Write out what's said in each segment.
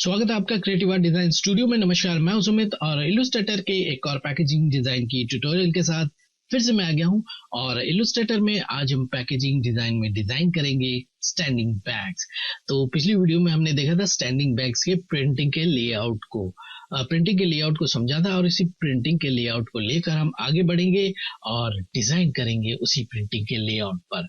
स्वागत है आपका क्रिएटिव आर्ट डिजाइन स्टूडियो में। नमस्कार, मैं हूं सुमित और इलस्ट्रेटर के एक और पैकेजिंग डिजाइन की ट्यूटोरियल के साथ फिर से मैं आ गया हूं। और इलस्ट्रेटर में आज हम पैकेजिंग डिजाइन में डिजाइन करेंगे स्टैंडिंग बैग्स। तो पिछली वीडियो में हमने देखा था स्टैंडिंग बैग्स के प्रिंटिंग के लेआउट को, समझा था और इसी प्रिंटिंग के लेआउट को लेकर हम आगे बढ़ेंगे और डिजाइन करेंगे उसी प्रिंटिंग के लेआउट पर।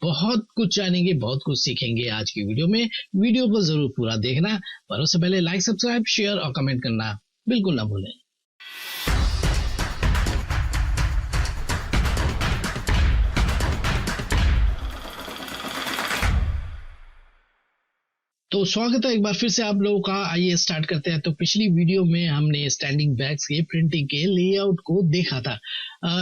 बहुत कुछ जानेंगे, बहुत कुछ सीखेंगे आज की वीडियो में। वीडियो को जरूर पूरा देखना, पर उससे पहले लाइक, सब्सक्राइब, शेयर और कमेंट करना बिल्कुल ना भूलें। तो स्वागत है एक बार फिर से आप लोगों का। आइए स्टार्ट करते हैं। तो पिछली वीडियो में हमने स्टैंडिंग बैग्स के प्रिंटिंग के लेआउट को देखा था,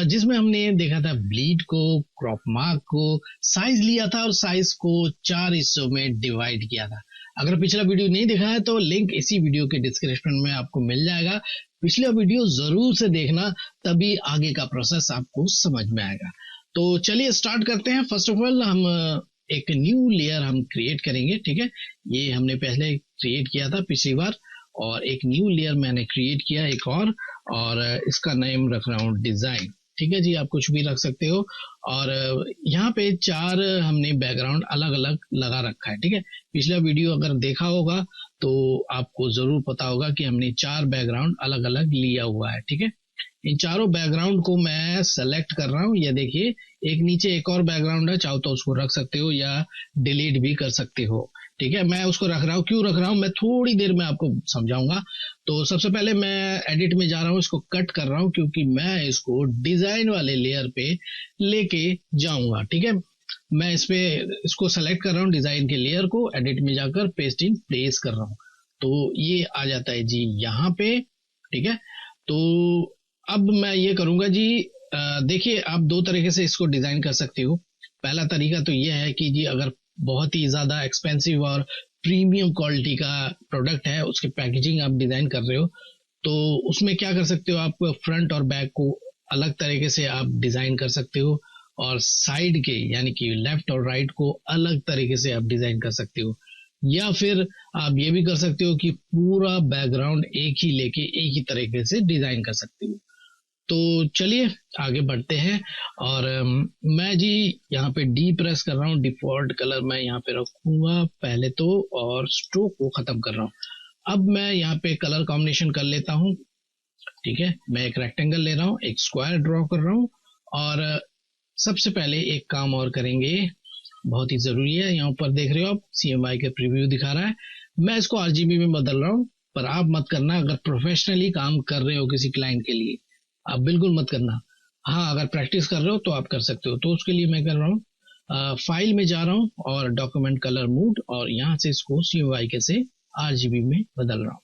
जिसमें हमने देखा था ब्लीड को, क्रॉप मार्क को, साइज लिया था और साइज को 4 हिस्सों में डिवाइड किया था। अगर पिछला वीडियो नहीं देखा है तो लिंक इसी वीडियो के डिस्क्रिप्शन में आपको मिल जाएगा। पिछला वीडियो जरूर से देखना, तभी आगे का प्रोसेस आपको समझ में आएगा। तो चलिए स्टार्ट करते हैं। फर्स्ट ऑफ ऑल हम एक न्यू लेयर हम क्रिएट करेंगे, ठीक है। ये हमने पहले क्रिएट किया था पिछली बार, और एक न्यू लेयर मैंने क्रिएट किया एक और इसका नेम रख रहा हूँ डिजाइन, ठीक है जी। आप कुछ भी रख सकते हो। और यहाँ पे 4 हमने बैकग्राउंड अलग अलग लगा रखा है, ठीक है। पिछला वीडियो अगर देखा होगा तो आपको जरूर पता होगा कि हमने 4 बैकग्राउंड अलग अलग लिया हुआ है, ठीक है। इन चारों बैकग्राउंड को मैं सेलेक्ट कर रहा हूँ। ये देखिए, एक नीचे एक और बैकग्राउंड है, चाहो तो उसको रख सकते हो या डिलीट भी कर सकते हो, ठीक है। मैं उसको रख रहा हूँ। क्यों रख रहा हूँ मैं थोड़ी देर में आपको समझाऊंगा। तो सबसे पहले मैं एडिट में जा रहा हूँ, इसको कट कर रहा हूँ क्योंकि मैं इसको डिजाइन वाले लेयर पे लेके जाऊंगा, ठीक है। मैं इसको सेलेक्ट कर रहा हूँ, डिजाइन के लेयर को एडिट में जाकर पेस्ट इन प्लेस कर रहा हूँ। तो ये आ जाता है जी यहाँ पे, ठीक है। तो अब मैं ये करूंगा जी, देखिए आप 2 तरीके से इसको डिजाइन कर सकते हो। पहला तरीका तो ये है कि जी अगर बहुत ही ज्यादा एक्सपेंसिव और प्रीमियम क्वालिटी का प्रोडक्ट है, उसके पैकेजिंग आप डिजाइन कर रहे हो, तो उसमें क्या कर सकते हो, आप फ्रंट और बैक को अलग तरीके से आप डिजाइन कर सकते हो, और साइड के यानी कि लेफ्ट और राइट को अलग तरीके से आप डिजाइन कर सकते हो। या फिर आप ये भी कर सकते हो कि पूरा बैकग्राउंड एक ही लेके एक ही तरीके से डिजाइन कर सकते हो। तो चलिए आगे बढ़ते हैं। और मैं जी यहाँ पे डी प्रेस कर रहा हूँ। डिफॉल्ट कलर मैं यहाँ पे रखूंगा पहले तो, और स्ट्रोक को खत्म कर रहा हूँ। अब मैं यहाँ पे कलर कॉम्बिनेशन कर लेता हूँ, ठीक है। मैं एक रेक्टेंगल ले रहा हूँ, एक स्क्वायर ड्रॉ कर रहा हूँ, और सबसे पहले एक काम और करेंगे, बहुत ही जरूरी है। यहाँ ऊपर देख रहे हो आप, CMYK के प्रीव्यू दिखा रहा है। मैं इसको RGB में बदल रहा हूँ, पर आप मत करना अगर प्रोफेशनली काम कर रहे हो किसी क्लाइंट के लिए, आप बिल्कुल मत करना। हाँ, अगर प्रैक्टिस कर रहे हो तो आप कर सकते हो। तो उसके लिए मैं कर रहा हूँ, फाइल में जा रहा हूँ और डॉक्यूमेंट कलर मोड, और यहाँ से इसको CMYK से RGB में बदल रहा हूँ।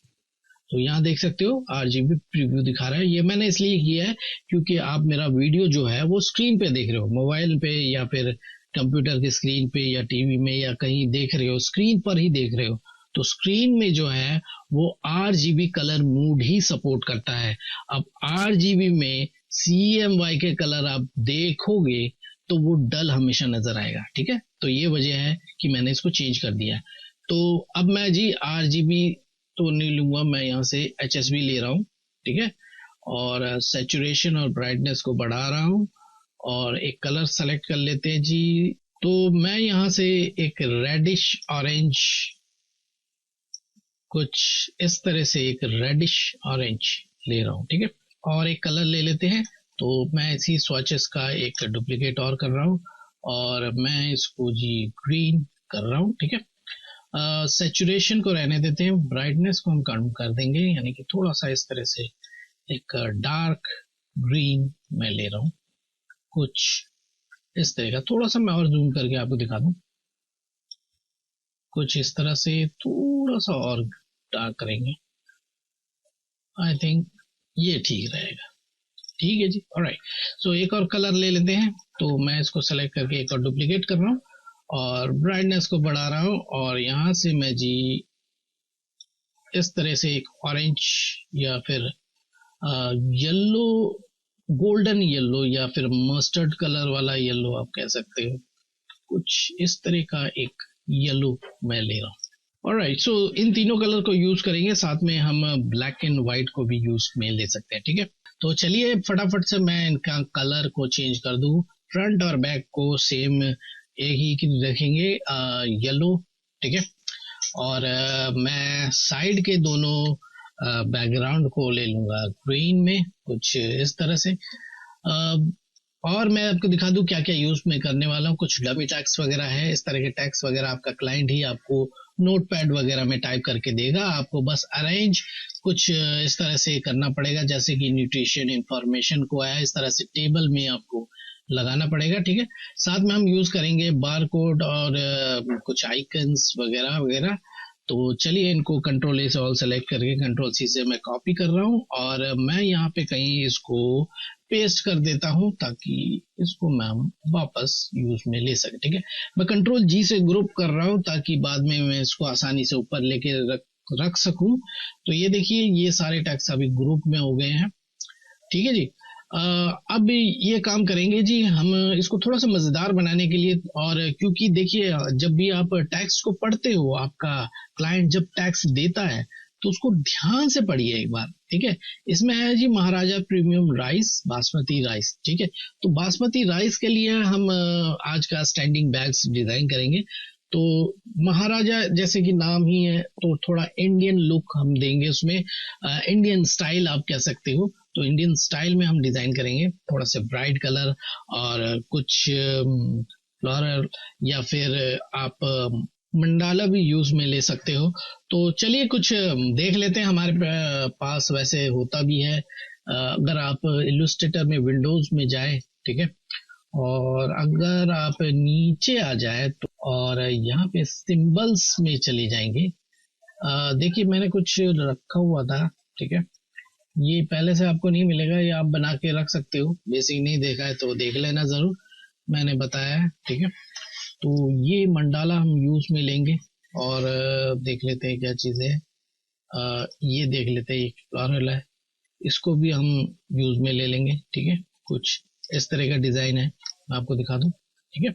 तो यहाँ देख सकते हो RGB प्रीव्यू दिखा रहा है। ये मैंने इसलिए किया है क्योंकि आप मेरा वीडियो जो है वो स्क्रीन पे देख रहे हो, मोबाइल पे या फिर कंप्यूटर की स्क्रीन पे या टीवी में या कहीं देख रहे हो, स्क्रीन पर ही देख रहे हो। तो स्क्रीन में जो है वो RGB कलर मोड ही सपोर्ट करता है। अब RGB में CMYK कलर आप देखोगे तो वो डल हमेशा नजर आएगा, ठीक है। तो ये वजह है कि मैंने इसको चेंज कर दिया है। तो अब मैं जी RGB तो नहीं लूंगा, मैं यहाँ से HSB ले रहा हूँ, ठीक है। और सैचुरेशन और ब्राइटनेस को बढ़ा रहा हूँ, और एक कलर सेलेक्ट कर लेते हैं जी। तो मैं यहाँ से एक रेडिश ऑरेंज, कुछ इस तरह से एक रेडिश ऑरेंज ले रहा हूँ, ठीक है। और एक कलर ले लेते हैं। तो मैं इसी स्वॉचेस का एक डुप्लीकेट और कर रहा हूँ, और मैं इसको जी ग्रीन कर रहा हूँ, ठीक है। सैचुरेशन को रहने देते हैं, ब्राइटनेस को हम कम कर देंगे, यानी कि थोड़ा सा इस तरह से एक डार्क ग्रीन मैं ले रहा हूँ, कुछ इस तरह का। थोड़ा सा मैं और जूम करके आपको दिखा दूं, कुछ इस तरह से थोड़ा सा और डार्क करेंगे। आई थिंक ये ठीक रहेगा, ठीक है जी। ऑलराइट, सो एक और कलर ले लेते हैं। तो मैं इसको सेलेक्ट करके एक और डुप्लीकेट कर रहा हूँ, और ब्राइटनेस को बढ़ा रहा हूँ, और यहाँ से मैं जी इस तरह से एक ऑरेंज या फिर येलो, गोल्डन येलो या फिर मस्टर्ड कलर वाला येलो आप कह सकते हो, कुछ इस तरह का एक येलो मैं ले रहा हूँ। ऑलराइट, सो इन तीनों कलर को यूज करेंगे, साथ में हम ब्लैक एंड व्हाइट को भी यूज में ले सकते हैं, ठीक है। तो चलिए फटाफट से मैं इनका कलर को चेंज कर दूं। फ्रंट और बैक को सेम एक ही की रखेंगे, येलो, ठीक है। और मैं साइड के दोनों बैकग्राउंड को ले लूंगा ग्रीन में, कुछ इस तरह से। और मैं आपको दिखा दूं क्या क्या यूज में करने वाला हूँ। कुछ डमी टैक्स वगैरह है, इस तरह के टैक्स वगैरह आपका क्लाइंट ही आपको नोटपैड वगैरह में टाइप करके देगा, आपको बस अरेंज कुछ इस तरह से करना पड़ेगा, जैसे कि न्यूट्रिशन इंफॉर्मेशन को आया इस तरह से टेबल में आपको लगाना पड़ेगा, ठीक है। साथ में हम यूज करेंगे बार कोड और कुछ आइकन्स वगैरह वगैरह। तो चलिए इनको कंट्रोल ए से ऑल सेलेक्ट करके कंट्रोल सी से मैं कॉपी कर रहा हूँ, और मैं यहाँ पे कहीं इसको पेस्ट कर देता हूँ ताकि इसको मैं वापस यूज में ले सके, ठीक है। मैं कंट्रोल जी से ग्रुप कर रहा हूँ ताकि बाद में मैं इसको आसानी से ऊपर लेके रख सकूं। तो ये देखिए ये सारे टैक्स अभी ग्रुप में हो गए हैं, ठीक है जी। अब ये काम करेंगे जी हम इसको थोड़ा सा मजेदार बनाने के लिए, और क्योंकि देखिए जब भी आप टैक्स को पढ़ते हो, आपका क्लाइंट जब टैक्स देता है तो उसको ध्यान से पढ़िए एक बार, ठीक है। इसमें है जी महाराजा प्रीमियम राइस, बासमती राइस, ठीक है। तो बासमती राइस के लिए हम आज का स्टैंडिंग बैग्स डिजाइन करेंगे। तो महाराजा जैसे कि नाम ही है, तो थोड़ा इंडियन लुक हम देंगे उसमें, इंडियन स्टाइल आप कह सकते हो। तो इंडियन स्टाइल में हम डिजाइन करेंगे, थोड़ा सा ब्राइट कलर और कुछ फ्लोरल, या फिर आप मंडाला भी यूज में ले सकते हो। तो चलिए कुछ देख लेते हैं, हमारे पास वैसे होता भी है। अगर आप इलस्ट्रेटर में विंडोज में जाए, ठीक है, और अगर आप नीचे आ जाए तो, और यहाँ पे सिंबल्स में चले जाएंगे, देखिए मैंने कुछ रखा हुआ था, ठीक है। ये पहले से आपको नहीं मिलेगा, ये आप बना के रख सकते हो, बेसिक नहीं देखा है तो देख लेना जरूर, मैंने बताया है, ठीक है। तो ये मंडाला हम यूज में लेंगे, और देख लेते हैं क्या चीज है। ये देख लेते हैं, एक फ्लोरल है, इसको भी हम यूज में ले लेंगे, ठीक है। कुछ इस तरह का डिजाइन है, मैं आपको दिखा दूं, ठीक है।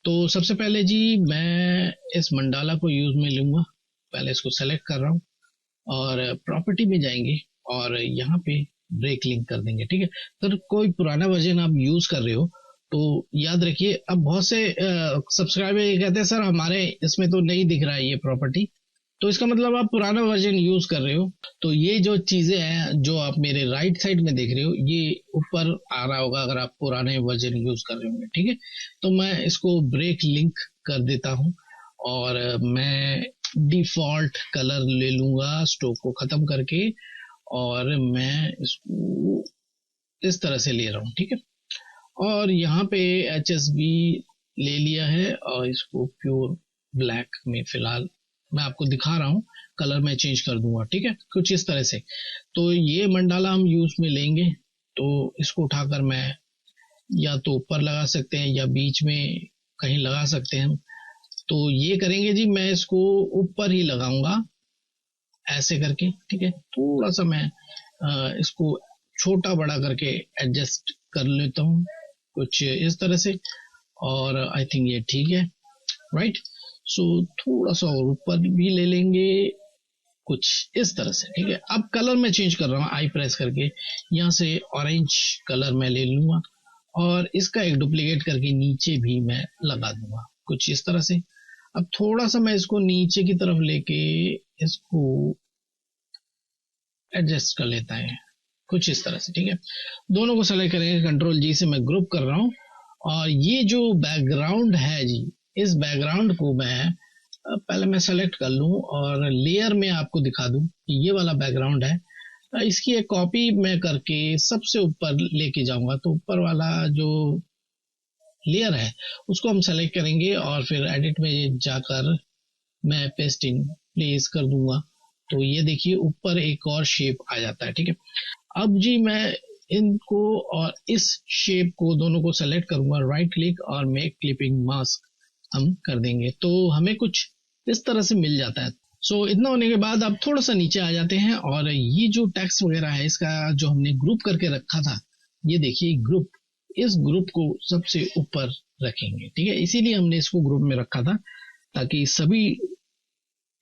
तो सबसे पहले जी मैं इस मंडाला को यूज में लूंगा, पहले इसको सेलेक्ट कर रहा हूँ, और प्रॉपर्टी में जाएंगे और यहाँ पे ब्रेक लिंक कर देंगे, ठीक है। तो कोई पुराना वर्जन आप यूज कर रहे हो तो याद रखिए, अब बहुत से सब्सक्राइबर ये कहते हैं सर हमारे इसमें तो नहीं दिख रहा है ये प्रॉपर्टी, तो इसका मतलब आप पुराना वर्जन यूज कर रहे हो। तो ये जो चीजें हैं जो आप मेरे राइट साइड में देख रहे हो, ये ऊपर आ रहा होगा अगर आप पुराने वर्जन यूज कर रहे होंगे, ठीक है। तो मैं इसको ब्रेक लिंक कर देता हूँ, और मैं डिफॉल्ट कलर ले लूंगा स्ट्रोक को खत्म करके, और मैं इसको इस तरह से ले रहा हूँ, ठीक है। और यहाँ पे HSB ले लिया है, और इसको प्योर ब्लैक में फिलहाल मैं आपको दिखा रहा हूँ, कलर मैं चेंज कर दूंगा, ठीक है, कुछ इस तरह से। तो ये मंडाला हम यूज में लेंगे, तो इसको उठाकर मैं या तो ऊपर लगा सकते हैं या बीच में कहीं लगा सकते हैं। तो ये करेंगे जी, मैं इसको ऊपर ही लगाऊंगा ऐसे करके, ठीक है। थोड़ा सा मैं इसको छोटा बड़ा करके एडजस्ट कर लेता हूँ कुछ इस तरह से, और आई थिंक ये ठीक है, राइट। सो थोड़ा सा और ऊपर भी ले लेंगे कुछ इस तरह से, ठीक है। अब कलर मैं चेंज कर रहा हूँ, आई प्रेस करके यहाँ से ऑरेंज कलर मैं ले लूंगा, और इसका एक डुप्लीकेट करके नीचे भी मैं लगा दूंगा कुछ इस तरह से। अब थोड़ा सा मैं इसको नीचे की तरफ लेके इसको एडजस्ट कर लेता है कुछ इस तरह से, ठीक है। दोनों को सेलेक्ट करेंगे, कंट्रोल जी से मैं ग्रुप कर रहा हूँ, और ये जो बैकग्राउंड है जी, इस बैकग्राउंड को मैं पहले मैं सेलेक्ट कर लूं और लेयर में आपको दिखा दूं कि ये वाला बैकग्राउंड है। इसकी एक कॉपी मैं करके सबसे ऊपर लेके जाऊंगा, तो ऊपर वाला जो लेयर है उसको हम सेलेक्ट करेंगे, और फिर एडिट में जाकर मैं पेस्टिंग प्लेस कर दूंगा। तो ये देखिए ऊपर एक और शेप आ जाता है, ठीक है। अब जी मैं इनको और इस शेप को दोनों को सेलेक्ट करूंगा, राइट क्लिक और मेक क्लिपिंग मास्क हम कर देंगे, तो हमें कुछ इस तरह से मिल जाता है। सो इतना होने के बाद आप थोड़ा सा नीचे आ जाते हैं, और ये जो टेक्स्ट वगैरह है इसका जो हमने ग्रुप करके रखा था, ये देखिए ग्रुप, इस ग्रुप को सबसे ऊपर रखेंगे, ठीक है। इसीलिए हमने इसको ग्रुप में रखा था ताकि सभी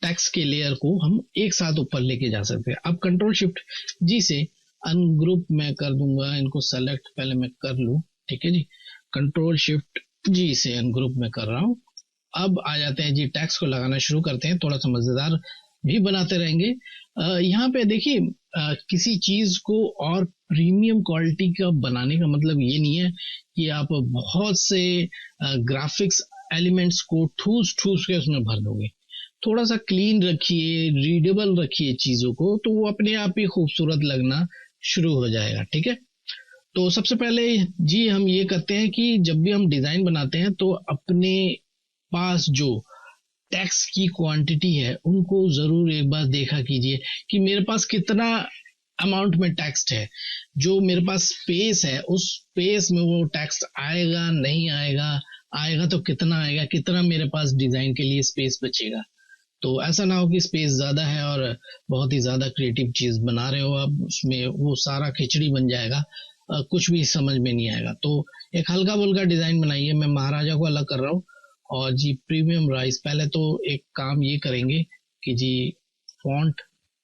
टेक्स्ट के लेयर को हम एक साथ ऊपर लेके जा सकते हैं। अब कंट्रोल शिफ्ट जी से अनग्रुप मैं कर दूंगा, इनको सेलेक्ट पहले मैं कर लूं, ठीक है जी। कंट्रोल शिफ्ट जी से अनग्रुप में कर रहा हूं। अब आ जाते हैं जी, टेक्स्ट को लगाना शुरू करते हैं, थोड़ा सा मजेदार भी बनाते रहेंगे। यहाँ पे देखिए, किसी चीज को और प्रीमियम क्वालिटी का बनाने का मतलब ये नहीं है कि आप बहुत से ग्राफिक्स एलिमेंट्स को ठूस ठूस के उसमें भर दोगे। थोड़ा सा क्लीन रखिए, रीडेबल रखिए चीजों को, तो वो अपने आप ही खूबसूरत लगना शुरू हो जाएगा, ठीक है। तो सबसे पहले जी हम ये करते हैं कि जब भी हम डिजाइन बनाते हैं तो अपने पास जो टेक्स्ट की क्वांटिटी है उनको जरूर एक बार देखा कीजिए कि मेरे पास कितना अमाउंट में टेक्स्ट है। जो मेरे पास स्पेस है उस स्पेस में वो टेक्स्ट आएगा नहीं आएगा, आएगा तो कितना आएगा, कितना मेरे पास डिजाइन के लिए स्पेस बचेगा। तो ऐसा ना हो कि स्पेस ज्यादा है और बहुत ही ज्यादा क्रिएटिव चीज बना रहे हो आप, उसमें वो सारा खिचड़ी बन जाएगा, कुछ भी समझ में नहीं आएगा। तो एक हल्का फुल्का डिजाइन बनाइए। मैं महाराजा को अलग कर रहा हूँ और जी प्रीमियम राइस, पहले तो एक काम ये करेंगे कि जी फॉन्ट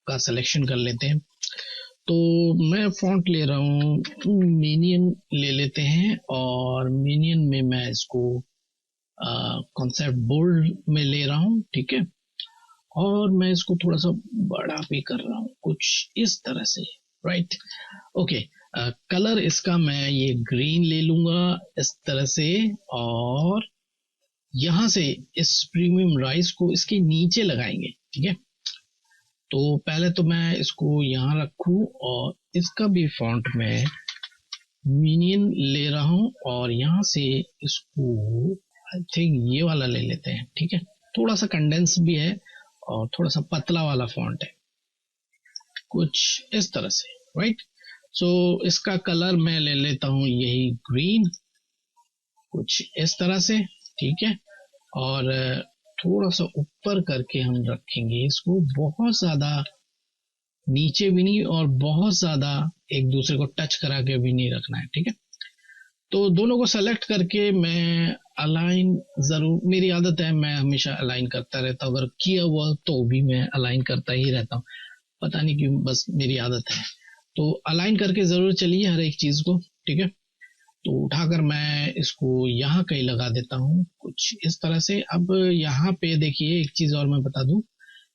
का सिलेक्शन कर लेते हैं। तो मैं फॉन्ट ले रहा हूँ, मिनियन ले लेते हैं और मिनियन में मैं इसको कॉन्सेप्ट बोल्ड में ले रहा हूँ, ठीक है। और मैं इसको थोड़ा सा बड़ा भी कर रहा हूँ, कुछ इस तरह से, राइट, ओके। कलर इसका मैं ये ग्रीन ले लूंगा इस तरह से, और यहां से इस प्रीमियम राइस को इसके नीचे लगाएंगे, ठीक है। तो पहले तो मैं इसको यहां रखूं और इसका भी फॉन्ट में मिनियन ले रहा हूं और यहां से इसको आई थिंक ये वाला ले लेते हैं, ठीक है। थोड़ा सा कंडेंस भी है और थोड़ा सा पतला वाला फॉन्ट है, कुछ इस तरह से, राइट। सो इसका कलर मैं ले लेता हूं यही ग्रीन, कुछ इस तरह से, ठीक है। और थोड़ा सा ऊपर करके हम रखेंगे इसको, बहुत ज्यादा नीचे भी नहीं और बहुत ज्यादा एक दूसरे को टच करा के भी नहीं रखना है, ठीक है। तो दोनों को सेलेक्ट करके मैं अलाइन, जरूर मेरी आदत है मैं हमेशा अलाइन करता रहता हूँ, अगर किया हुआ तो भी मैं अलाइन करता ही रहता हूँ, पता नहीं क्यों, बस मेरी आदत है। तो अलाइन करके जरूर चलिए हर एक चीज को, ठीक है। तो उठाकर मैं इसको यहाँ कहीं लगा देता हूँ, कुछ इस तरह से। अब यहाँ पे देखिए एक चीज और मैं बता दूं,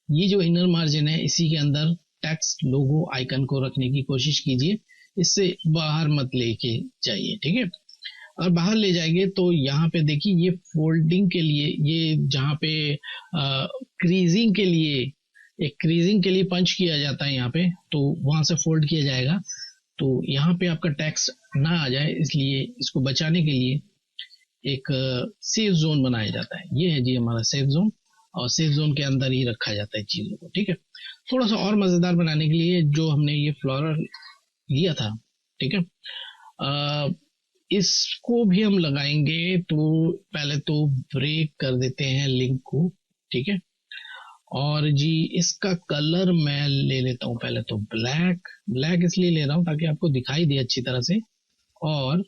ये जो इनर मार्जिन है इसी के अंदर टेक्स्ट लोगो आइकन को रखने की कोशिश कीजिए, इससे बाहर मत लेके जाइए, ठीक है। और बाहर ले जाएंगे तो यहाँ पे देखिए ये फोल्डिंग के लिए, ये जहाँ पे क्रीजिंग के लिए, एक क्रीजिंग के लिए पंच किया जाता है यहाँ पे, तो वहां से फोल्ड किया जाएगा। तो यहाँ पे आपका टेक्स्ट ना आ जाए इसलिए इसको बचाने के लिए एक सेफ जोन बनाया जाता है। ये है जी हमारा सेफ जोन, और सेफ जोन के अंदर ही रखा जाता है चीजों को, ठीक है। थोड़ा सा और मजेदार बनाने के लिए जो हमने ये फ्लोरल लिया था, ठीक है, इसको भी हम लगाएंगे। तो पहले तो ब्रेक कर देते हैं लिंक को, ठीक है। और जी इसका कलर मैं ले लेता हूँ पहले तो ब्लैक, ब्लैक इसलिए ले रहा हूँ ताकि आपको दिखाई दे अच्छी तरह से। और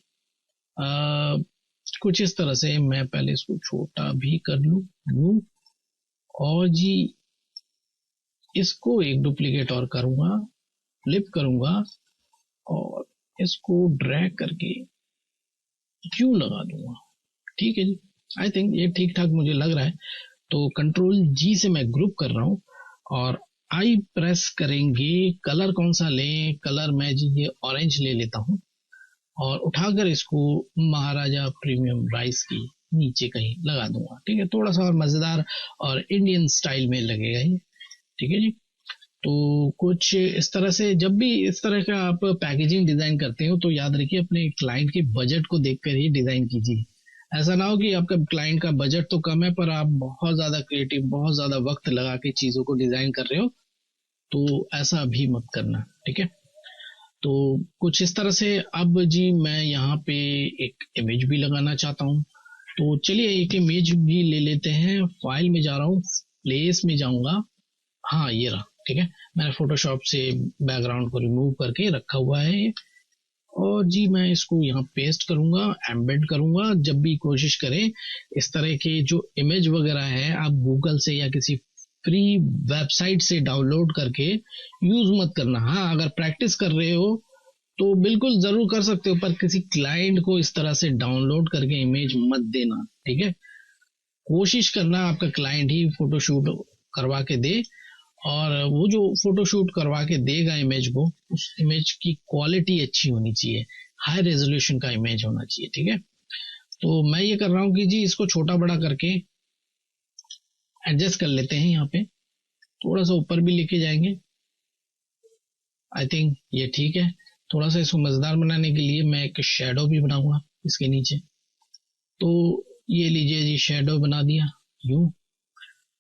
कुछ इस तरह से मैं पहले इसको छोटा भी कर लूँ और जी इसको एक डुप्लीकेट और करूंगा, फ्लिप करूंगा और इसको ड्रैग करके क्यों लगा दूंगा, ठीक है जी। आई थिंक ये ठीक ठाक मुझे लग रहा है। तो कंट्रोल जी से मैं ग्रुप कर रहा हूँ और आई प्रेस करेंगे। कलर कौन सा लें, कलर मैं जी ये ऑरेंज ले लेता हूँ और उठाकर इसको महाराजा प्रीमियम राइस की नीचे कहीं लगा दूंगा, ठीक है। थोड़ा सा और मजेदार और इंडियन स्टाइल में लगेगा ये, ठीक है जी। तो कुछ इस तरह से जब भी इस तरह का आप पैकेजिंग डिजाइन करते हो तो याद रखिए अपने क्लाइंट के बजट को देखकर ही डिजाइन कीजिए। ऐसा ना हो कि आपका क्लाइंट का बजट तो कम है पर आप बहुत ज्यादा क्रिएटिव, बहुत ज्यादा वक्त लगा के चीजों को डिजाइन कर रहे हो, तो ऐसा भी मत करना, ठीक है। तो कुछ इस तरह से। अब जी मैं यहाँ पे एक इमेज भी लगाना चाहता हूँ, तो चलिए एक इमेज भी ले लेते हैं। फाइल में जा रहा हूँ, प्लेस में जाऊंगा, हाँ ये रहा, ठीक है। मैंने फोटोशॉप से बैकग्राउंड को रिमूव करके रखा हुआ है और जी मैं इसको यहाँ पेस्ट करूंगा, एम्बेड करूंगा। जब भी कोशिश करें इस तरह के जो इमेज वगैरह है आप गूगल से या किसी फ्री वेबसाइट से डाउनलोड करके यूज मत करना। हाँ, अगर प्रैक्टिस कर रहे हो तो बिल्कुल जरूर कर सकते हो, पर किसी क्लाइंट को इस तरह से डाउनलोड करके इमेज मत देना, ठीक है। कोशिश करना आपका क्लाइंट ही फोटोशूट करवा के दे, और वो जो फोटोशूट करवा के देगा इमेज को, उस इमेज की क्वालिटी अच्छी होनी चाहिए, हाई रेजोल्यूशन का इमेज होना चाहिए, ठीक है। तो मैं ये कर रहा हूँ कि जी इसको छोटा बड़ा करके एडजस्ट कर लेते हैं। यहाँ पे थोड़ा सा ऊपर भी लेके जाएंगे, आई थिंक ये ठीक है। थोड़ा सा इसको मजेदार बनाने के लिए मैं एक शेडो भी बनाऊंगा इसके नीचे। तो ये लीजिए जी, शेडो बना दिया यूं,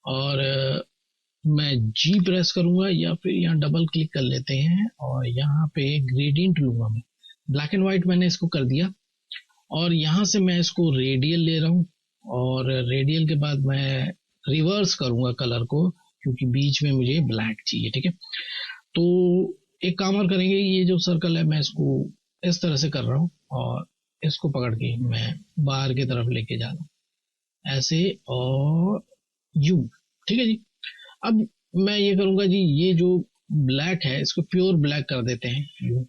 और मैं जी प्रेस करूंगा या फिर यहाँ डबल क्लिक कर लेते हैं, और यहाँ पे ग्रेडियंट लूंगा मैं। ब्लैक एंड व्हाइट मैंने इसको कर दिया, और यहाँ से मैं इसको रेडियल ले रहा हूँ, और रेडियल के बाद मैं रिवर्स करूंगा कलर को, क्योंकि बीच में मुझे ब्लैक चाहिए, ठीक है। तो एक काम और करेंगे, ये जो सर्कल है मैं इसको इस तरह से कर रहा हूँ, और इसको पकड़ के मैं बाहर की तरफ लेके जा रहा हूँ ऐसे, और यू, ठीक है जी। अब मैं ये करूंगा जी, ये जो ब्लैक है इसको प्योर ब्लैक कर देते हैं यू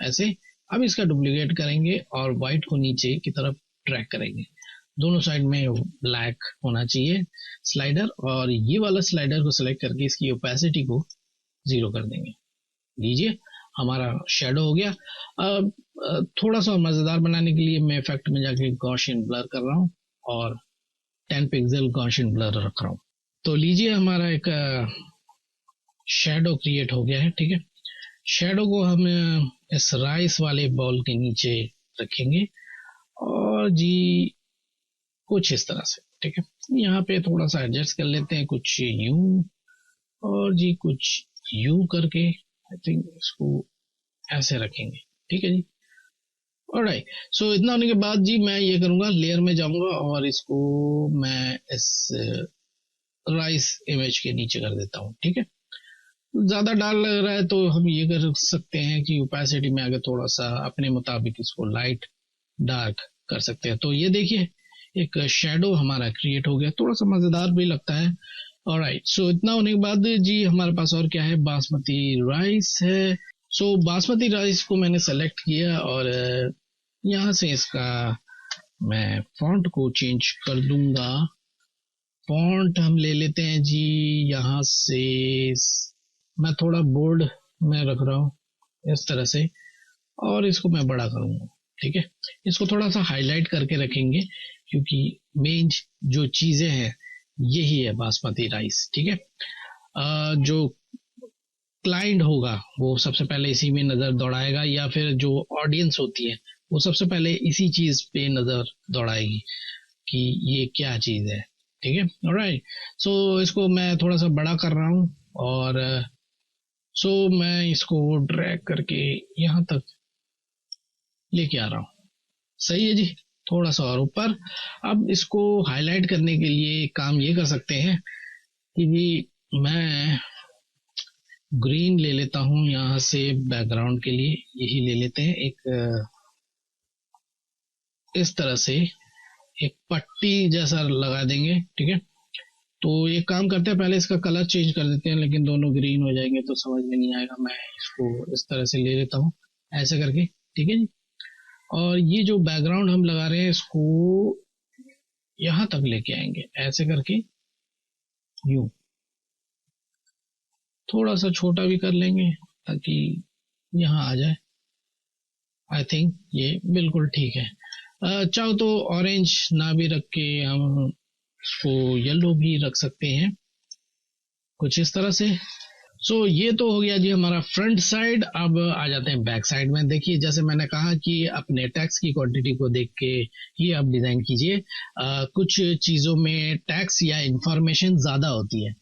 ऐसे। अब इसका डुप्लीकेट करेंगे और व्हाइट को नीचे की तरफ ट्रैक करेंगे, दोनों साइड में ब्लैक होना चाहिए स्लाइडर, और ये वाला स्लाइडर को सिलेक्ट करके इसकी ओपेसिटी को 0 कर देंगे। लीजिए हमारा शेडो हो गया। अब थोड़ा सा मजेदार बनाने के लिए मैं इफेक्ट में जाके गॉसियन ब्लर कर रहा हूँ, और 10 पिक्सल गॉसियन ब्लर रख रहा हूँ। तो लीजिए हमारा एक शेडो क्रिएट हो गया है, ठीक है। शेडो को हम इस राइस वाले बॉल के नीचे रखेंगे, और जी कुछ इस तरह से, ठीक है। यहाँ पे थोड़ा सा एडजस्ट कर लेते हैं, कुछ यूं और जी कुछ यूं करके, आई थिंक इसको ऐसे रखेंगे, ठीक है जी। ऑलराइट, सो इतना होने के बाद जी मैं ये करूंगा, लेयर में जाऊंगा और इसको मैं इस राइस इमेज के नीचे कर देता हूँ, ठीक है। ज्यादा डार्क लग रहा है तो हम ये कर सकते हैं कि ओपेसिटी में आगे थोड़ा सा अपने मुताबिक इसको लाइट डार्क कर सकते हैं। तो ये देखिए एक शेडो हमारा क्रिएट हो गया, थोड़ा सा मजेदार भी लगता है। ऑलराइट, सो इतना होने के बाद जी हमारे पास और क्या है, बासमती राइस है। सो बासमती राइस को मैंने सेलेक्ट किया, और यहाँ से इसका मैं फॉन्ट को चेंज कर दूंगा। फॉन्ट हम ले लेते हैं जी, यहाँ से मैं थोड़ा बोल्ड में रख रहा हूँ इस तरह से, और इसको मैं बड़ा करूंगा, ठीक है। इसको थोड़ा सा हाईलाइट करके रखेंगे, क्योंकि मेन जो चीजें हैं यही है बासमती राइस, ठीक है। जो क्लाइंट होगा वो सबसे पहले इसी में नजर दौड़ाएगा, या फिर जो ऑडियंस होती है वो सबसे पहले इसी चीज पे नजर दौड़ाएगी कि ये क्या चीज है, ठीक है। ऑलराइट, सो इसको मैं थोड़ा सा बड़ा कर रहा हूँ, और सो मैं इसको ड्रैग करके यहाँ तक लेके आ रहा हूँ, सही है जी। थोड़ा सा और ऊपर। अब इसको हाईलाइट करने के लिए काम ये कर सकते हैं कि भी मैं ग्रीन ले लेता हूँ यहाँ से बैकग्राउंड के लिए, यही ले लेते हैं एक इस तरह से एक पट्टी जैसा लगा देंगे, ठीक है। तो एक काम करते हैं, पहले इसका कलर चेंज कर देते हैं, लेकिन दोनों ग्रीन हो जाएंगे तो समझ में नहीं आएगा। मैं इसको इस तरह से ले लेता हूँ ऐसे करके, ठीक है जी। और ये जो बैकग्राउंड हम लगा रहे हैं इसको यहाँ तक लेके आएंगे ऐसे करके, यूं थोड़ा सा छोटा भी कर लेंगे ताकि यहाँ आ जाए। आई थिंक ये बिल्कुल ठीक है। चाहो तो ऑरेंज ना भी रख के हम इसको येलो भी रख सकते हैं, कुछ इस तरह से। सो ये तो हो गया जी हमारा फ्रंट साइड। अब आ जाते हैं बैक साइड में। देखिए जैसे मैंने कहा कि अपने टैक्स की क्वांटिटी को देख के ही आप डिजाइन कीजिए। कुछ चीजों में टैक्स या इंफॉर्मेशन ज्यादा होती है,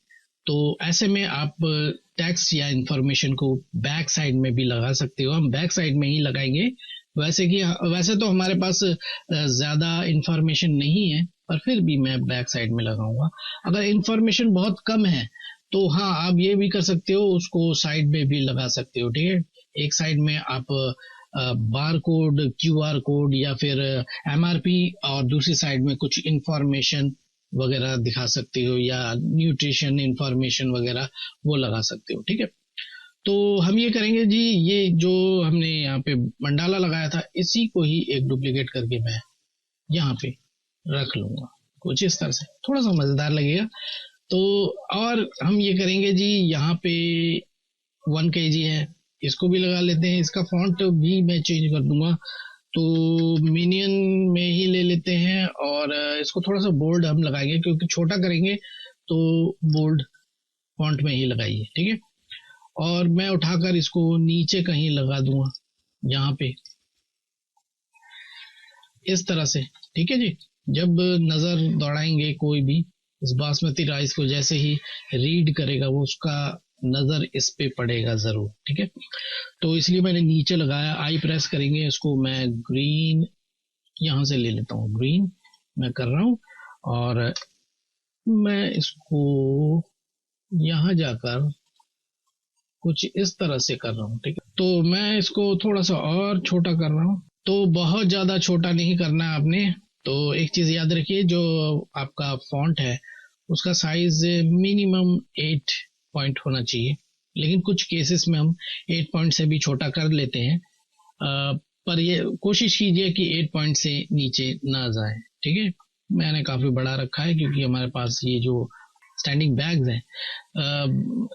तो ऐसे में आप टैक्स या इंफॉर्मेशन को बैक साइड में भी लगा सकते हो। हम बैक साइड में ही लगाएंगे, वैसे तो हमारे पास ज्यादा इंफॉर्मेशन नहीं है, पर फिर भी मैं बैक साइड में लगाऊंगा। अगर इंफॉर्मेशन बहुत कम है तो हाँ आप ये भी कर सकते हो, उसको साइड में भी लगा सकते हो, ठीक है। एक साइड में आप बार कोड, क्यूआर कोड या फिर एमआरपी, और दूसरी साइड में कुछ इंफॉर्मेशन वगैरह दिखा सकते हो या न्यूट्रिशन इंफॉर्मेशन वगैरह वो लगा सकते हो। ठीक है, तो हम ये करेंगे जी, ये जो हमने यहाँ पे मंडाला लगाया था इसी को ही एक डुप्लीकेट करके मैं यहाँ पे रख लूंगा कुछ इस तरह से, थोड़ा सा मजेदार लगेगा। तो और हम ये करेंगे जी, यहाँ पे 1 kg है, इसको भी लगा लेते हैं। इसका फॉन्ट भी मैं चेंज कर दूंगा, तो मिनियन में ही ले लेते हैं और इसको थोड़ा सा बोल्ड हम लगाएंगे, क्योंकि छोटा करेंगे तो बोल्ड फॉन्ट में ही लगाइए। ठीक है, और मैं उठाकर इसको नीचे कहीं लगा दूंगा यहाँ पे इस तरह से। ठीक है जी, जब नजर दौड़ाएंगे कोई भी इस बासमती राइस को, जैसे ही रीड करेगा वो उसका नजर इस पे पड़ेगा जरूर। ठीक है, तो इसलिए मैंने नीचे लगाया। आई प्रेस करेंगे, इसको मैं ग्रीन यहाँ से ले लेता हूँ, ग्रीन मैं कर रहा हूँ और मैं इसको यहाँ जाकर कुछ इस तरह से कर रहा हूँ। ठीक है, तो मैं इसको थोड़ा सा और छोटा कर रहा हूँ, तो बहुत ज्यादा छोटा नहीं करना है आपने। तो एक चीज याद रखिए, जो आपका फॉन्ट है उसका साइज मिनिमम 8 पॉइंट होना चाहिए, लेकिन कुछ केसेस में हम 8 पॉइंट से भी छोटा कर लेते हैं, पर ये कोशिश कीजिए कि 8 पॉइंट से नीचे ना जाए। ठीक है, मैंने काफी बड़ा रखा है क्योंकि हमारे पास ये जो स्टैंडिंग बैग्स हैं,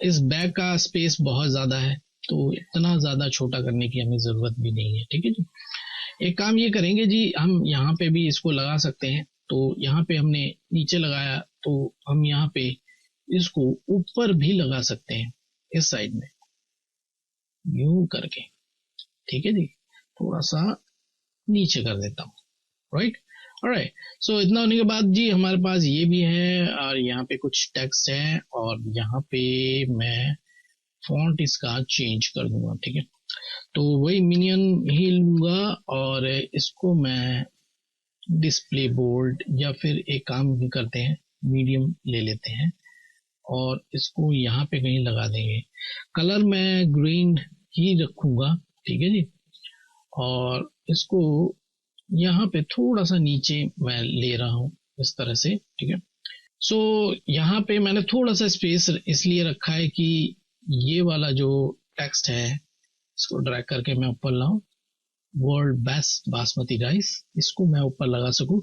इस बैग का स्पेस बहुत ज्यादा है, तो इतना ज्यादा छोटा करने की हमें जरूरत भी नहीं है। ठीक है जी, एक काम ये करेंगे जी, हम यहाँ पे भी इसको लगा सकते हैं। तो यहाँ पे हमने नीचे लगाया, तो हम यहाँ पे इसको ऊपर भी लगा सकते हैं इस साइड में यूं करके। ठीक है जी, थोड़ा सा नीचे कर देता हूँ, राइट। ऑलराइट, सो इतना होने के बाद जी हमारे पास ये भी है और यहाँ पे कुछ टेक्स्ट है और यहाँ पे मैं फॉन्ट इसका चेंज कर दूंगा। ठीक है, तो वही मिनियन ही लूंगा और इसको मैं डिस्प्ले बोल्ड, या फिर एक काम भी करते हैं, मीडियम ले लेते हैं और इसको यहाँ पे कहीं लगा देंगे। कलर मैं ग्रीन ही रखूंगा। ठीक है जी, और इसको यहाँ पे थोड़ा सा नीचे मैं ले रहा हूँ इस तरह से। ठीक है, सो यहाँ पे मैंने थोड़ा सा स्पेस इसलिए रखा है कि ये वाला जो टेक्स्ट है इसको ड्रैग करके मैं ऊपर लाऊं, वर्ल्ड बेस्ट बासमती राइस, इसको मैं ऊपर लगा सकूं।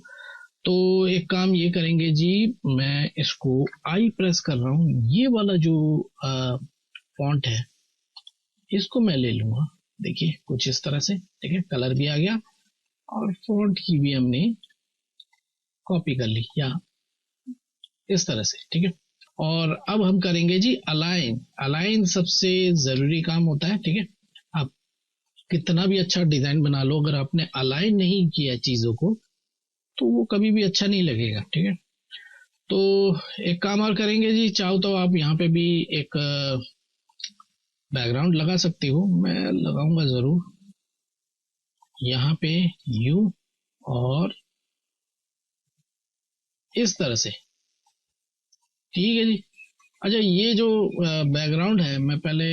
तो एक काम ये करेंगे जी, मैं इसको आई प्रेस कर रहा हूँ, ये वाला जो फॉन्ट है इसको मैं ले लूंगा। देखिए कुछ इस तरह से। ठीक है, कलर भी आ गया और फॉन्ट की भी हमने कॉपी कर ली या इस तरह से। ठीक है, और अब हम करेंगे जी अलाइन। अलाइन सबसे जरूरी काम होता है। ठीक है, आप कितना भी अच्छा डिजाइन बना लो, अगर आपने अलाइन नहीं किया चीजों को तो वो कभी भी अच्छा नहीं लगेगा। ठीक है, तो एक काम और करेंगे जी, चाहो तो आप यहाँ पे भी एक बैकग्राउंड लगा सकते हो, मैं लगाऊंगा जरूर यहाँ पे यू और इस तरह से। ठीक है जी, अच्छा ये जो बैकग्राउंड है, मैं पहले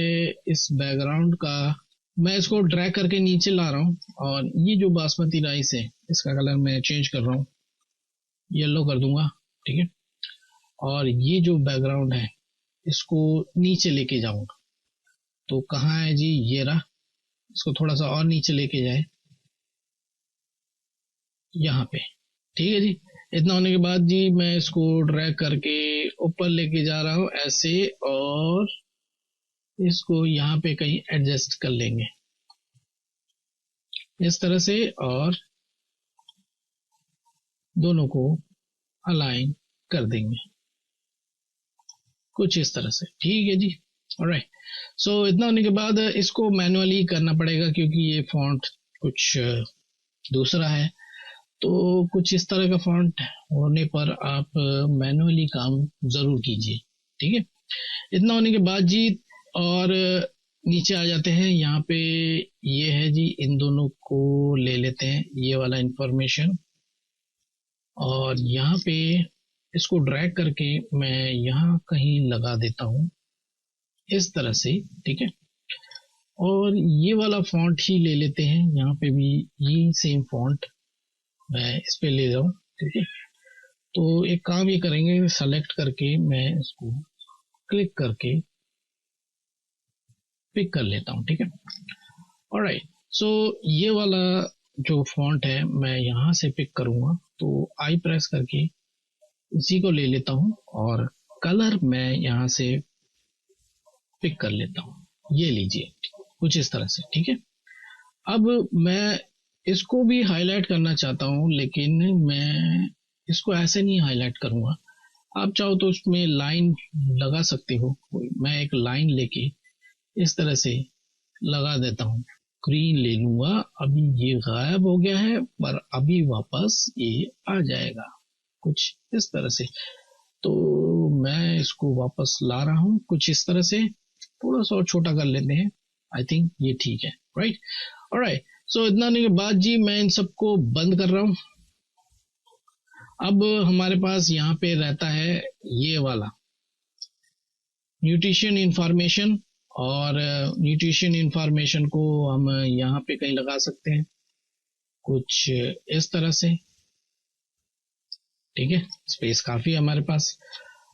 इस बैकग्राउंड का मैं इसको ड्रैग करके नीचे ला रहा हूँ और ये जो बासमती राइस है इसका कलर मैं चेंज कर रहा हूँ, येलो कर दूंगा। ठीक है, और ये जो बैकग्राउंड है इसको नीचे लेके जाऊंगा। तो कहाँ है जी, ये रहा, इसको थोड़ा सा और नीचे लेके जाए यहाँ पे। ठीक है जी, इतना होने के बाद जी मैं इसको ड्रैग करके ऊपर लेके जा रहा हूँ ऐसे, और इसको यहाँ पे कहीं एडजस्ट कर लेंगे इस तरह से, और दोनों को अलाइन कर देंगे कुछ इस तरह से। ठीक है जी, ऑलराइट। सो इतना होने के बाद इसको मैनुअली करना पड़ेगा क्योंकि ये फॉन्ट कुछ दूसरा है, तो कुछ इस तरह का फॉन्ट होने पर आप मैनुअली काम जरूर कीजिए। ठीक है, इतना होने के बाद जी और नीचे आ जाते हैं। यहाँ पे ये है जी, इन दोनों को ले लेते हैं, ये वाला इंफॉर्मेशन, और यहाँ पे इसको ड्रैग करके मैं यहाँ कहीं लगा देता हूँ इस तरह से। ठीक है, और ये वाला फॉन्ट ही ले लेते हैं, यहाँ पे भी ये सेम फॉन्ट मैं इस पे ले रहा हूँ। ठीक है, तो एक काम ये करेंगे, सेलेक्ट करके मैं इसको क्लिक करके पिक कर लेता हूँ, ठीक है। ऑलराइट, सो ये वाला जो फॉन्ट है मैं यहाँ से पिक करूंगा, तो आई प्रेस करके इसी को ले लेता हूँ और कलर मैं यहाँ से पिक कर लेता हूँ। ये लीजिए, कुछ इस तरह से, ठीक है। अब मैं इसको भी हाईलाइट करना चाहता हूँ, लेकिन मैं इसको ऐसे नहीं हाईलाइट करूंगा। आप चाहो तो उसमें लाइन लगा सकते हो। मैं एक लाइन लेके इस तरह से लगा देता हूँ, ग्रीन ले लूंगा। अभी ये गायब हो गया है, पर अभी वापस ये आ जाएगा कुछ इस तरह से। तो मैं इसको वापस ला रहा हूँ कुछ इस तरह से, थोड़ा सा और छोटा कर लेते हैं। आई थिंक ये ठीक है, राइट। ऑलराइट, सो इतना होने के बाद जी मैं इन सबको बंद कर रहा हूँ। अब हमारे पास यहाँ पे रहता है ये वाला न्यूट्रिशन इंफॉर्मेशन, और न्यूट्रिशन इंफॉर्मेशन को हम यहाँ पे कहीं लगा सकते हैं कुछ इस तरह से, ठीक है। स्पेस काफी है हमारे पास।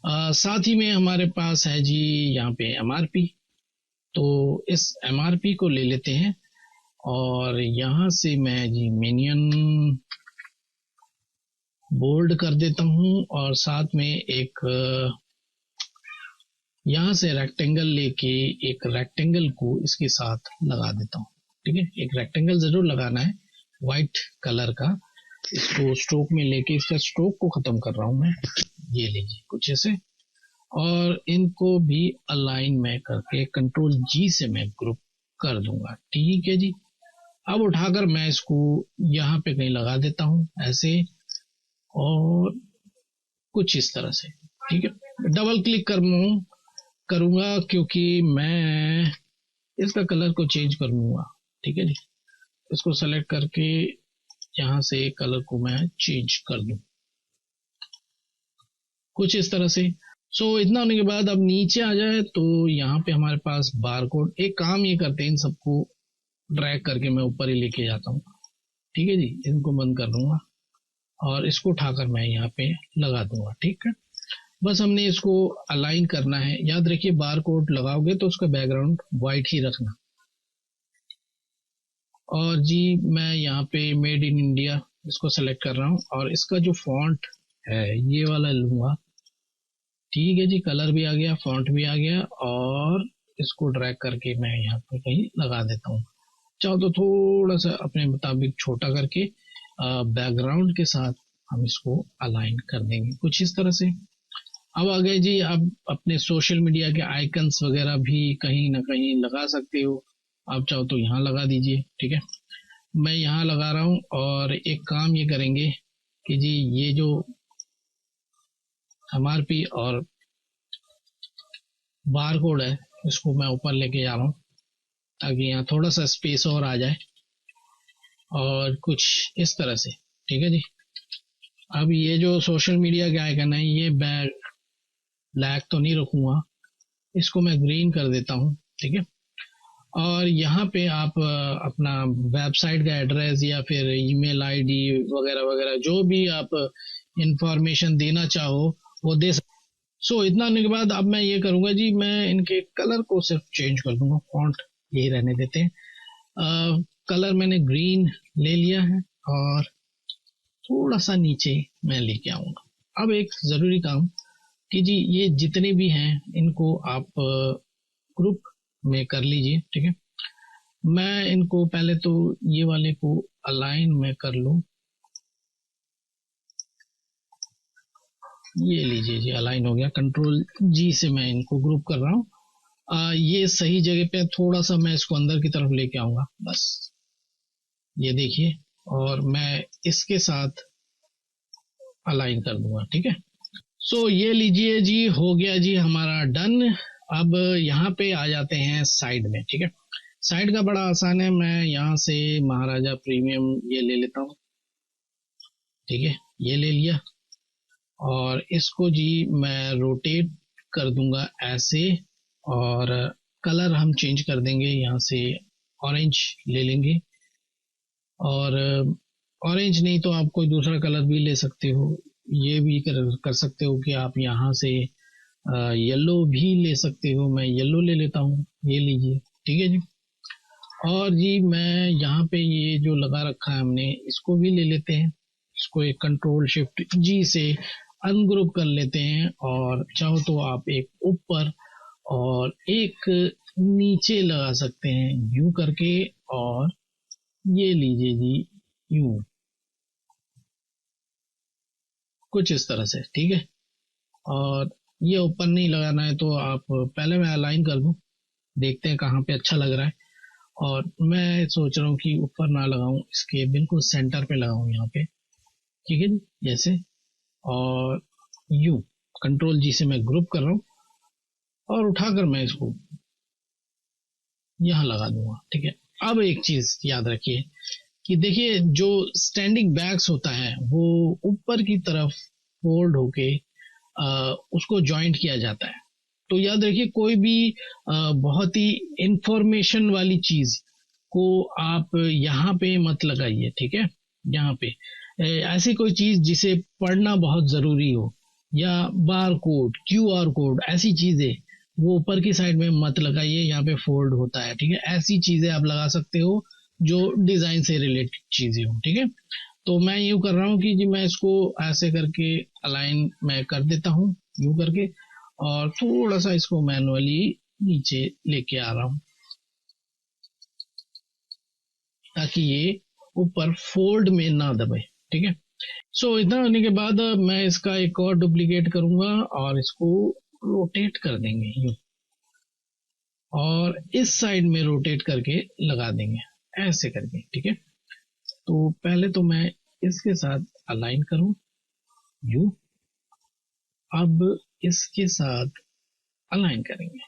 साथ ही में हमारे पास है जी यहाँ पे एमआरपी, तो इस एमआरपी को ले लेते हैं और यहाँ से मैं जी मेनियन बोल्ड कर देता हूँ, और साथ में एक यहाँ से रेक्टेंगल लेके एक रेक्टेंगल को इसके साथ लगा देता हूँ, ठीक है। एक रेक्टेंगल जरूर लगाना है व्हाइट कलर का। इसको स्ट्रोक में लेके इसका स्ट्रोक को खत्म कर रहा हूं मैं, ये लीजिए कुछ ऐसे। और इनको भी अलाइन में करके कंट्रोल जी से मैं ग्रुप कर दूंगा, ठीक है जी। अब उठाकर मैं इसको यहाँ पे कहीं लगा देता हूँ ऐसे, और कुछ इस तरह से, ठीक है। डबल क्लिक करूंगा क्योंकि मैं इसका कलर को चेंज करूंगा, ठीक है जी। इसको सेलेक्ट करके यहाँ से कलर को मैं चेंज कर दूं कुछ इस तरह से। सो इतना होने के बाद अब नीचे आ जाए तो यहाँ पे हमारे पास बार कोड। एक काम ये करते हैं, इन सबको ड्रैग करके मैं ऊपर ही लेके जाता हूँ, ठीक है जी। इनको बंद कर दूंगा और इसको उठाकर मैं यहाँ पे लगा दूंगा, ठीक है। बस हमने इसको अलाइन करना है। याद रखिए बार कोड लगाओगे तो उसका बैकग्राउंड व्हाइट ही रखना। और जी मैं यहाँ पे मेड इन इंडिया इसको सेलेक्ट कर रहा हूँ और इसका जो फॉन्ट है ये वाला लूंगा, ठीक है जी। कलर भी आ गया, फॉन्ट भी आ गया, और इसको ड्रैग करके मैं यहाँ पे कहीं लगा देता हूँ। चाहो तो थोड़ा सा अपने मुताबिक छोटा करके बैकग्राउंड के साथ हम इसको अलाइन कर देंगे कुछ इस तरह से। अब आ गए जी, अब अपने सोशल मीडिया के आइकन्स वगैरह भी कहीं ना कहीं लगा सकते हो। आप चाहो तो यहाँ लगा दीजिए, ठीक है। मैं यहाँ लगा रहा हूँ, और एक काम ये करेंगे कि जी ये जो एमआरपी और बार कोड है इसको मैं ऊपर लेके जा रहा हूँ ताकि यहाँ थोड़ा सा स्पेस और आ जाए, और कुछ इस तरह से, ठीक है जी। अब ये जो सोशल मीडिया के आइकन है ये ब्लैक तो नहीं रखूंगा, इसको मैं ग्रीन कर देता हूँ, ठीक है। और यहाँ पे आप अपना वेबसाइट का एड्रेस या फिर ईमेल आईडी वगैरह वगैरह जो भी आप इंफॉर्मेशन देना चाहो वो दे सकते। सो इतना होने के बाद अब मैं ये करूंगा जी, मैं इनके कलर को सिर्फ चेंज कर दूंगा, फॉन्ट यही रहने देते हैं। कलर मैंने ग्रीन ले लिया है और थोड़ा सा नीचे मैं लेके आऊंगा। अब एक जरूरी काम कि जी ये जितने भी हैं इनको आप ग्रुप में कर लीजिए, ठीक है। मैं इनको पहले तो ये वाले को अलाइन में कर लूं, ये लीजिए जी अलाइन हो गया। कंट्रोल जी से मैं इनको ग्रुप कर रहा हूँ। ये सही जगह पे, थोड़ा सा मैं इसको अंदर की तरफ लेके आऊंगा बस, ये देखिए, और मैं इसके साथ अलाइन कर दूंगा, ठीक है। सो ये लीजिए जी, हो गया जी हमारा डन। अब यहाँ पे आ जाते हैं साइड में, ठीक है। साइड का बड़ा आसान है, मैं यहाँ से महाराजा प्रीमियम ये ले लेता हूँ, ठीक है। ये ले लिया और इसको जी मैं रोटेट कर दूंगा ऐसे, और कलर हम चेंज कर देंगे, यहाँ से ऑरेंज ले लेंगे। और ऑरेंज नहीं तो आप कोई दूसरा कलर भी ले सकते हो, ये भी कर सकते हो कि आप यहाँ से येलो भी ले सकते हो। मैं येलो ले लेता हूँ, ये लीजिए, ठीक है जी। और जी मैं यहाँ पे ये जो लगा रखा है हमने, इसको भी ले लेते हैं। इसको एक कंट्रोल शिफ्ट जी से अनग्रुप कर लेते हैं, और चाहो तो आप एक ऊपर और एक नीचे लगा सकते हैं यूं करके, और ये लीजिए जी यूं, कुछ इस तरह से, ठीक है। और ये ऊपर नहीं लगाना है तो आप पहले मैं अलाइन कर दूं, देखते हैं कहाँ पे अच्छा लग रहा है। और मैं सोच रहा हूँ कि ऊपर ना लगाऊं, इसके बिल्कुल सेंटर पे लगाऊं यहाँ पे, ठीक है जी, जैसे। और यू कंट्रोल जी से मैं ग्रुप कर रहा हूँ, और उठाकर मैं इसको यहाँ लगा दूंगा, ठीक है। अब एक चीज याद रखिए कि देखिए जो स्टैंडिंग बैग्स होता है वो ऊपर की तरफ फोल्ड होके उसको जॉइंट किया जाता है। तो याद रखिए कोई भी बहुत ही इंफॉर्मेशन वाली चीज को आप यहाँ पे मत लगाइए, ठीक है। यहाँ पे ऐसी कोई चीज जिसे पढ़ना बहुत जरूरी हो, या बार कोड, QR कोड, ऐसी चीजें वो ऊपर की साइड में मत लगाइए, यहाँ पे फोल्ड होता है, ठीक है। ऐसी चीजें आप लगा सकते हो जो डिजाइन से रिलेटेड चीजें हो, ठीक है। तो मैं यूं कर रहा हूँ कि जी मैं इसको ऐसे करके अलाइन मैं कर देता हूँ यूं करके, और थोड़ा सा इसको मैनुअली नीचे लेके आ रहा हूँ ताकि ये ऊपर फोल्ड में ना दबे, ठीक है। सो इतना होने के बाद मैं इसका एक और डुप्लीकेट करूंगा और इसको रोटेट कर देंगे यूं, और इस साइड में रोटेट करके लगा देंगे ऐसे करके, ठीक है। तो पहले तो मैं इसके साथ अलाइन करूं यू, अब इसके साथ अलाइन करेंगे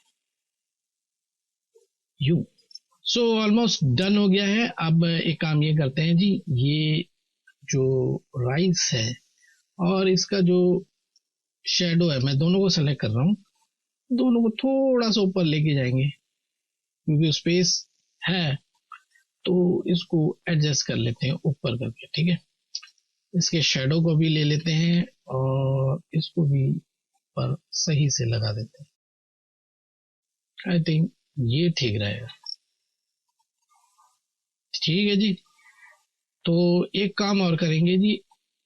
यू। सो ऑलमोस्ट डन हो गया है। अब एक काम ये करते हैं जी, ये जो राइस है और इसका जो शेडो है, मैं दोनों को सेलेक्ट कर रहा हूँ, दोनों को थोड़ा सा ऊपर लेके जाएंगे क्योंकि स्पेस है, तो इसको एडजस्ट कर लेते हैं ऊपर करके, ठीक है। इसके शेडो को भी ले लेते हैं और इसको भी पर सही से लगा देते हैं। आई थिंक ये ठीक रहेगा, ठीक है जी। तो एक काम और करेंगे जी,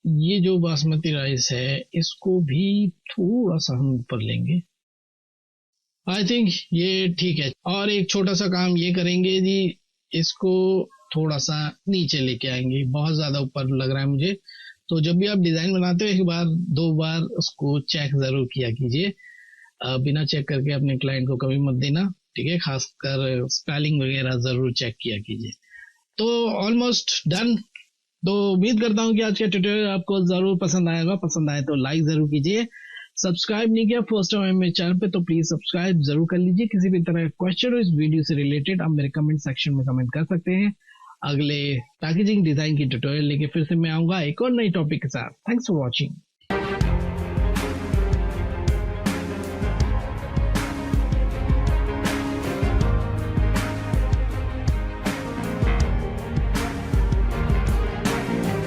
ये जो बासमती राइस है इसको भी थोड़ा सा हम ऊपर लेंगे, आई थिंक ये ठीक है। और एक छोटा सा काम ये करेंगे जी, इसको थोड़ा सा नीचे लेके आएंगे, बहुत ज्यादा ऊपर लग रहा है मुझे। तो जब भी आप डिजाइन बनाते हो एक बार दो बार उसको चेक जरूर किया कीजिए, बिना चेक करके अपने क्लाइंट को कभी मत देना, ठीक है। खासकर स्पेलिंग वगैरह जरूर चेक किया कीजिए। तो ऑलमोस्ट डन। तो उम्मीद करता हूँ कि आज का ट्यूटोरियल आपको जरूर पसंद आएगा। पसंद आए तो लाइक जरूर कीजिए। सब्सक्राइब नहीं किया फर्स्ट टाइम मेरे चैनल पे तो प्लीज सब्सक्राइब जरूर कर लीजिए। किसी भी तरह का क्वेश्चन हो इस वीडियो से रिलेटेड आप मेरे कमेंट सेक्शन में कमेंट कर सकते हैं। अगले पैकेजिंग डिजाइन की ट्यूटोरियल लेके फिर से मैं आऊंगा एक और नई टॉपिक के साथ। Thanks for watching.